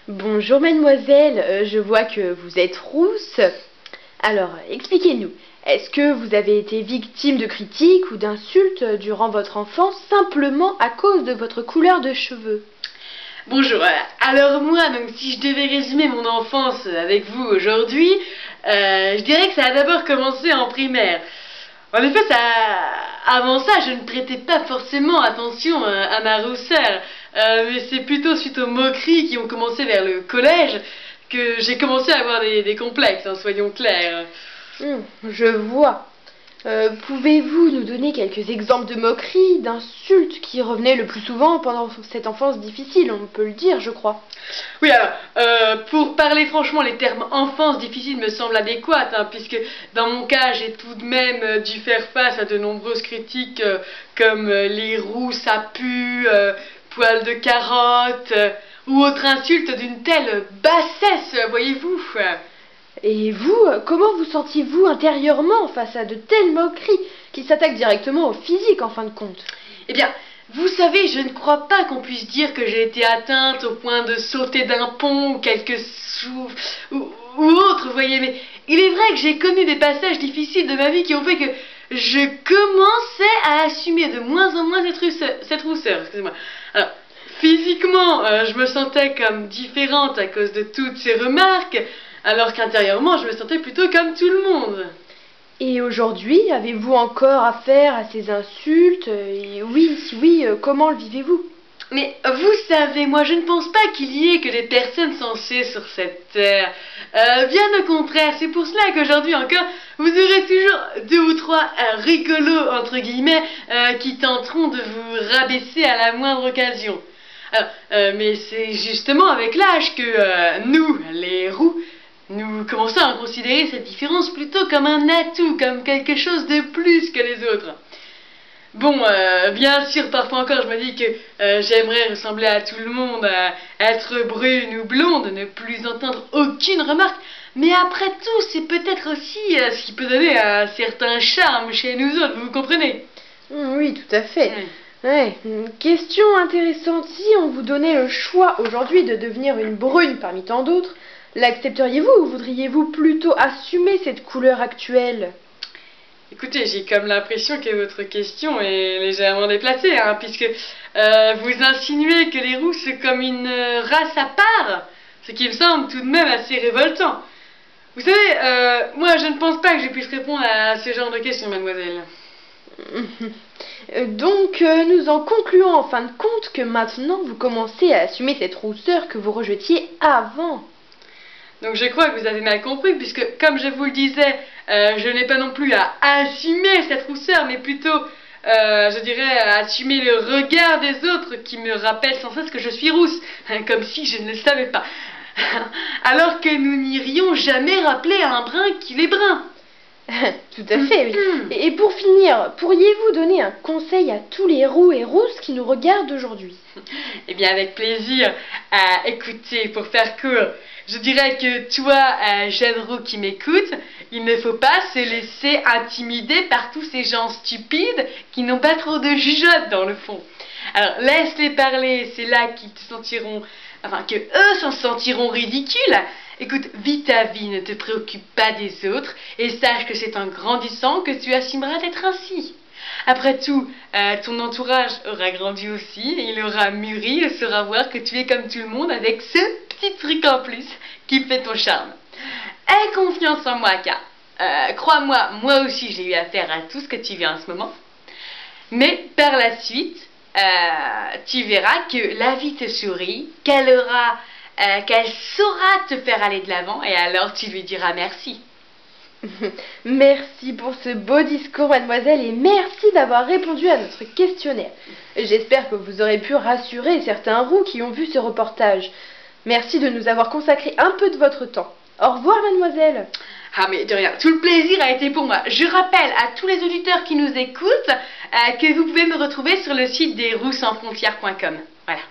Bonjour mademoiselle, je vois que vous êtes rousse. Alors, expliquez-nous, est-ce que vous avez été victime de critiques ou d'insultes durant votre enfance simplement à cause de votre couleur de cheveux? Bonjour, alors moi, donc si je devais résumer mon enfance avec vous aujourd'hui, je dirais que ça a d'abord commencé en primaire. En effet, avant ça, je ne prêtais pas forcément attention à ma rousseur, mais c'est plutôt suite aux moqueries qui ont commencé vers le collège que j'ai commencé à avoir des complexes, hein, soyons clairs. Je vois. Pouvez-vous nous donner quelques exemples de moqueries, d'insultes qui revenaient le plus souvent pendant cette enfance difficile, on peut le dire, je crois. Oui, alors, pour parler franchement, les termes enfance difficile me semblent adéquats, hein, puisque dans mon cas, j'ai tout de même dû faire face à de nombreuses critiques comme les roux, ça pue, poils de carotte, ou autres insultes d'une telle bassesse, voyez-vous. Et vous, comment vous sentiez-vous intérieurement face à de telles moqueries qui s'attaquent directement au physique en fin de compte? Eh bien, vous savez, je ne crois pas qu'on puisse dire que j'ai été atteinte au point de sauter d'un pont ou ou autre, vous voyez, mais il est vrai que j'ai connu des passages difficiles de ma vie qui ont fait que je commençais à assumer de moins en moins cette rousseur, excusez-moi. Alors, physiquement, je me sentais comme différente à cause de toutes ces remarques, alors qu'intérieurement, je me sentais plutôt comme tout le monde. Et aujourd'hui, avez-vous encore affaire à ces insultes? Et oui, si oui, comment le vivez-vous? Mais vous savez, moi je ne pense pas qu'il y ait que des personnes sensées sur cette terre. Bien au contraire, c'est pour cela qu'aujourd'hui encore, vous aurez toujours deux ou trois rigolos, entre guillemets, qui tenteront de vous rabaisser à la moindre occasion. Alors, mais c'est justement avec l'âge que nous, les roux, nous commençons à considérer cette différence plutôt comme un atout, comme quelque chose de plus que les autres. Bon, bien sûr, parfois encore, je me dis que j'aimerais ressembler à tout le monde, être brune ou blonde, ne plus entendre aucune remarque. Mais après tout, c'est peut-être aussi ce qui peut donner un certain charme chez nous autres, vous comprenez? Oui, tout à fait. Ouais. Question intéressante, si on vous donnait le choix aujourd'hui de devenir une brune parmi tant d'autres, l'accepteriez-vous ou voudriez-vous plutôt assumer cette couleur actuelle? Écoutez, j'ai comme l'impression que votre question est légèrement déplacée, hein, puisque vous insinuez que les roux c'est comme une race à part, ce qui me semble tout de même assez révoltant. Vous savez, moi je ne pense pas que je puisse répondre à ce genre de questions, mademoiselle. Donc, nous en concluons en fin de compte que maintenant vous commencez à assumer cette rousseur que vous rejetiez avant. Donc je crois que vous avez mal compris, puisque comme je vous le disais, je n'ai pas non plus à assumer cette rousseur, mais plutôt, je dirais, à assumer le regard des autres qui me rappellent sans cesse que je suis rousse, comme si je ne le savais pas. Alors que nous n'irions jamais rappeler à un brun qu'il est brun. Tout à fait, oui. Et pour finir, pourriez-vous donner un conseil à tous les roux et rousses qui nous regardent aujourd'hui? Eh bien, avec plaisir. Écoutez, pour faire court, je dirais que toi, jeune roux qui m'écoute, il ne faut pas se laisser intimider par tous ces gens stupides qui n'ont pas trop de jugeote dans le fond. Alors, laisse-les parler, c'est là qu'ils te sentiront, enfin, que eux s'en sentiront ridicules. Écoute, vis ta vie, ne te préoccupe pas des autres, et sache que c'est en grandissant que tu assumeras d'être ainsi. Après tout, ton entourage aura grandi aussi, et il aura mûri et saura voir que tu es comme tout le monde avec ce petit truc en plus qui fait ton charme. Aie confiance en moi, car, crois-moi, moi aussi j'ai eu affaire à tout ce que tu vis en ce moment. Mais par la suite, tu verras que la vie te sourit, qu'elle saura te faire aller de l'avant, et alors tu lui diras merci. Merci pour ce beau discours, mademoiselle, et merci d'avoir répondu à notre questionnaire. J'espère que vous aurez pu rassurer certains roux qui ont vu ce reportage. Merci de nous avoir consacré un peu de votre temps. Au revoir, mademoiselle. Ah mais de rien, tout le plaisir a été pour moi. Je rappelle à tous les auditeurs qui nous écoutent que vous pouvez me retrouver sur le site des roussansfrontières.com. Voilà.